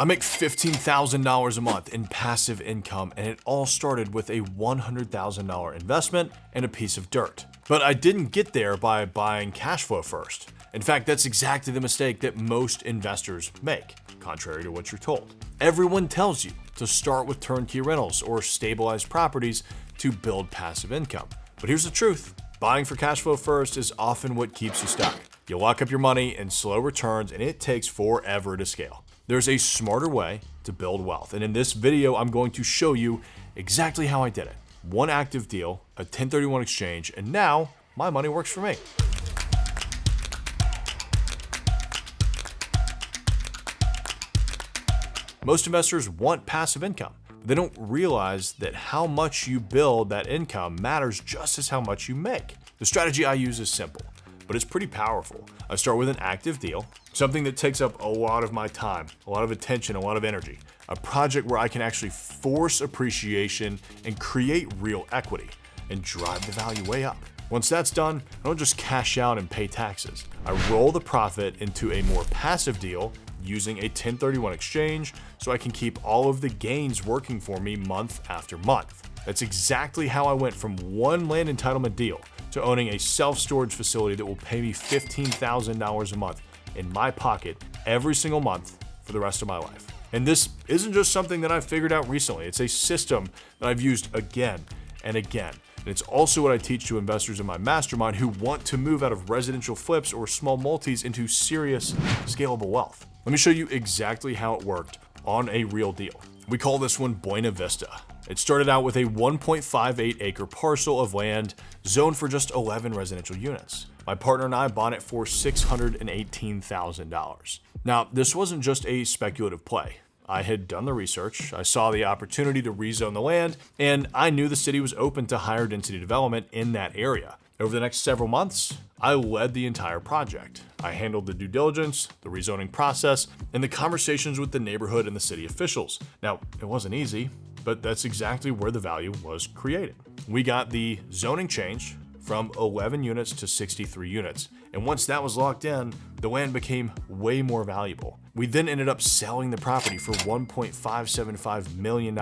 I make $15,000 a month in passive income, and it all started with a $100,000 investment and a piece of dirt. But I didn't get there by buying cash flow first. In fact, that's exactly the mistake that most investors make, contrary to what you're told. Everyone tells you to start with turnkey rentals or stabilized properties to build passive income. But here's the truth. Buying for cash flow first is often what keeps you stuck. You lock up your money in slow returns, and it takes forever to scale. There's a smarter way to build wealth, and in this video, I'm going to show you exactly how I did it. One active deal, a 1031 exchange, and now my money works for me. Most investors want passive income. They don't realize that how much you build that income matters just as how much you make. The strategy I use is simple, but it's pretty powerful. I start with an active deal, something that takes up a lot of my time, a lot of attention, a lot of energy, a project where I can actually force appreciation and create real equity and drive the value way up. Once that's done, I don't just cash out and pay taxes. I roll the profit into a more passive deal using a 1031 exchange so I can keep all of the gains working for me month after month. That's exactly how I went from one land entitlement deal to owning a self-storage facility that will pay me $15,000 a month in my pocket every single month for the rest of my life. And this isn't just something that I've figured out recently. It's a system that I've used again and again. And it's also what I teach to investors in my mastermind who want to move out of residential flips or small multis into serious scalable wealth. Let me show you exactly how it worked on a real deal. We call this one Buena Vista. It started out with a 1.58 acre parcel of land zoned for just 11 residential units. My partner and I bought it for $618,000. Now, this wasn't just a speculative play. I had done the research, I saw the opportunity to rezone the land, and I knew the city was open to higher density development in that area. Over the next several months, I led the entire project. I handled the due diligence, the rezoning process, and the conversations with the neighborhood and the city officials. Now, it wasn't easy, but that's exactly where the value was created. We got the zoning change from 11 units to 63 units. And once that was locked in, the land became way more valuable. We then ended up selling the property for $1.575 million.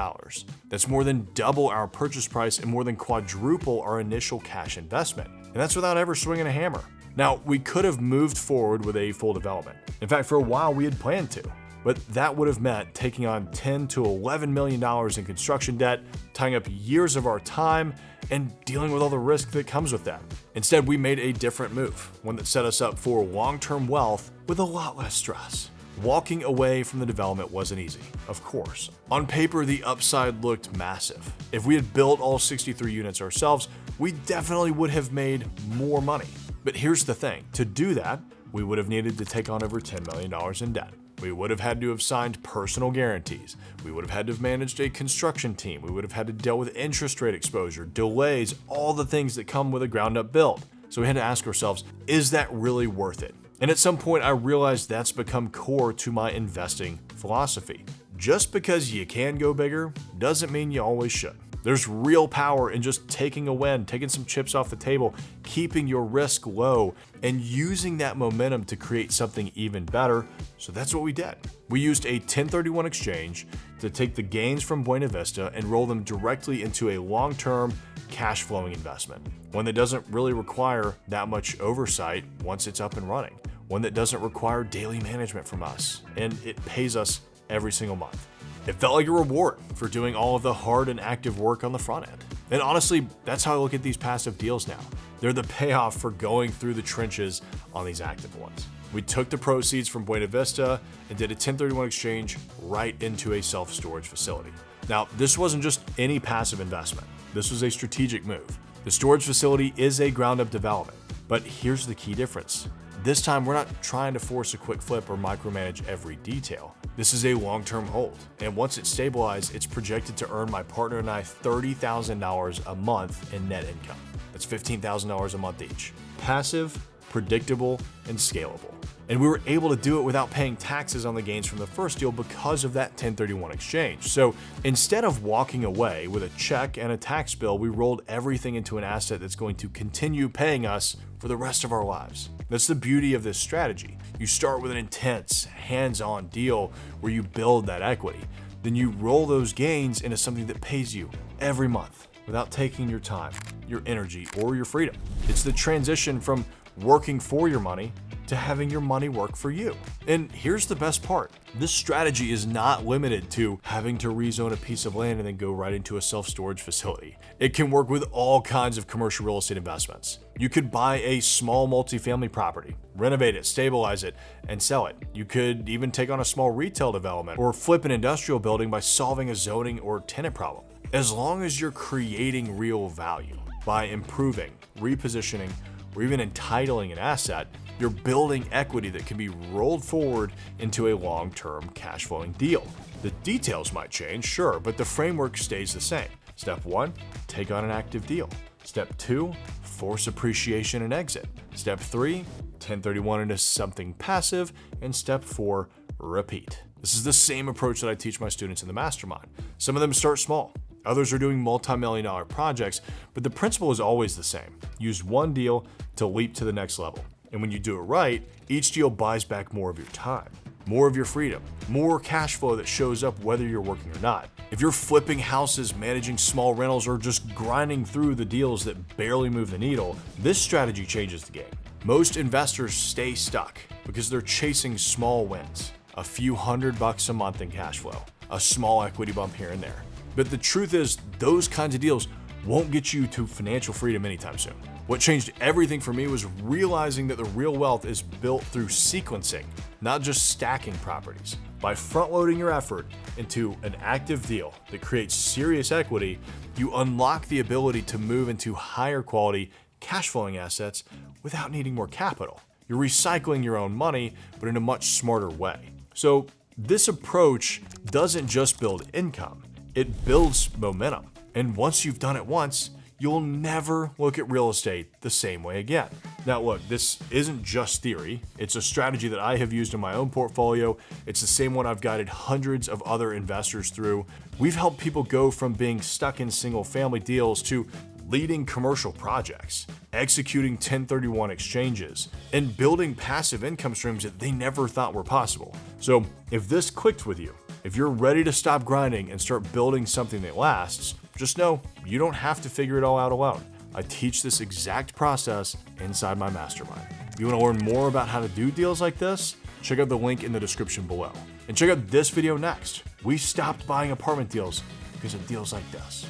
That's more than double our purchase price and more than quadruple our initial cash investment. And that's without ever swinging a hammer. Now, we could have moved forward with a full development. In fact, for a while we had planned to. But that would have meant taking on $10 to $11 million in construction debt, tying up years of our time, and dealing with all the risk that comes with that. Instead, we made a different move, one that set us up for long-term wealth with a lot less stress. Walking away from the development wasn't easy, of course. On paper, the upside looked massive. If we had built all 63 units ourselves, we definitely would have made more money. But here's the thing, to do that, we would have needed to take on over $10 million in debt. We would have had to have signed personal guarantees. We would have had to have managed a construction team. We would have had to deal with interest rate exposure, delays, all the things that come with a ground-up build. So we had to ask ourselves, is that really worth it? And at some point, I realized that's become core to my investing philosophy. Just because you can go bigger doesn't mean you always should. There's real power in just taking a win, taking some chips off the table, keeping your risk low, and using that momentum to create something even better. So that's what we did. We used a 1031 exchange to take the gains from Buena Vista and roll them directly into a long-term cash flowing investment. One that doesn't really require that much oversight once it's up and running. One that doesn't require daily management from us, and it pays us every single month. It felt like a reward for doing all of the hard and active work on the front end. And honestly, that's how I look at these passive deals now. They're the payoff for going through the trenches on these active ones. We took the proceeds from Buena Vista and did a 1031 exchange right into a self-storage facility. Now, this wasn't just any passive investment. This was a strategic move. The storage facility is a ground-up development, but here's the key difference. This time, we're not trying to force a quick flip or micromanage every detail. This is a long-term hold, and once it's stabilized, it's projected to earn my partner and I $30,000 a month in net income. That's $15,000 a month each. Passive, predictable, and scalable. And we were able to do it without paying taxes on the gains from the first deal because of that 1031 exchange. So instead of walking away with a check and a tax bill, we rolled everything into an asset that's going to continue paying us for the rest of our lives. That's the beauty of this strategy. You start with an intense, hands-on deal where you build that equity. Then you roll those gains into something that pays you every month without taking your time, your energy, or your freedom. It's the transition from working for your money to having your money work for you. And here's the best part. This strategy is not limited to having to rezone a piece of land and then go right into a self-storage facility. It can work with all kinds of commercial real estate investments. You could buy a small multifamily property, renovate it, stabilize it, and sell it. You could even take on a small retail development or flip an industrial building by solving a zoning or tenant problem. As long as you're creating real value by improving, repositioning, or even entitling an asset, you're building equity that can be rolled forward into a long-term cash flowing deal. The details might change, sure, but the framework stays the same. Step 1, take on an active deal. Step 2, force appreciation and exit. Step 3, 1031 into something passive. And step 4, repeat. This is the same approach that I teach my students in the Mastermind. Some of them start small. Others are doing multi-million-dollar projects, but the principle is always the same. Use one deal to leap to the next level. And when you do it right, each deal buys back more of your time, more of your freedom, more cash flow that shows up whether you're working or not. If you're flipping houses, managing small rentals, or just grinding through the deals that barely move the needle, this strategy changes the game. Most investors stay stuck because they're chasing small wins, a few $100 a month in cash flow, a small equity bump here and there. But the truth is, those kinds of deals won't get you to financial freedom anytime soon. What changed everything for me was realizing that the real wealth is built through sequencing, not just stacking properties. By front-loading your effort into an active deal that creates serious equity, you unlock the ability to move into higher quality cash flowing assets without needing more capital. You're recycling your own money, but in a much smarter way. So this approach doesn't just build income, it builds momentum. And once you've done it once, you'll never look at real estate the same way again. Now look, this isn't just theory. It's a strategy that I have used in my own portfolio. It's the same one I've guided hundreds of other investors through. We've helped people go from being stuck in single family deals to leading commercial projects, executing 1031 exchanges, and building passive income streams that they never thought were possible. So if this clicked with you, if you're ready to stop grinding and start building something that lasts, just know you don't have to figure it all out alone. I teach this exact process inside my mastermind. If you want to learn more about how to do deals like this, check out the link in the description below. And check out this video next. We stopped buying apartment deals because of deals like this.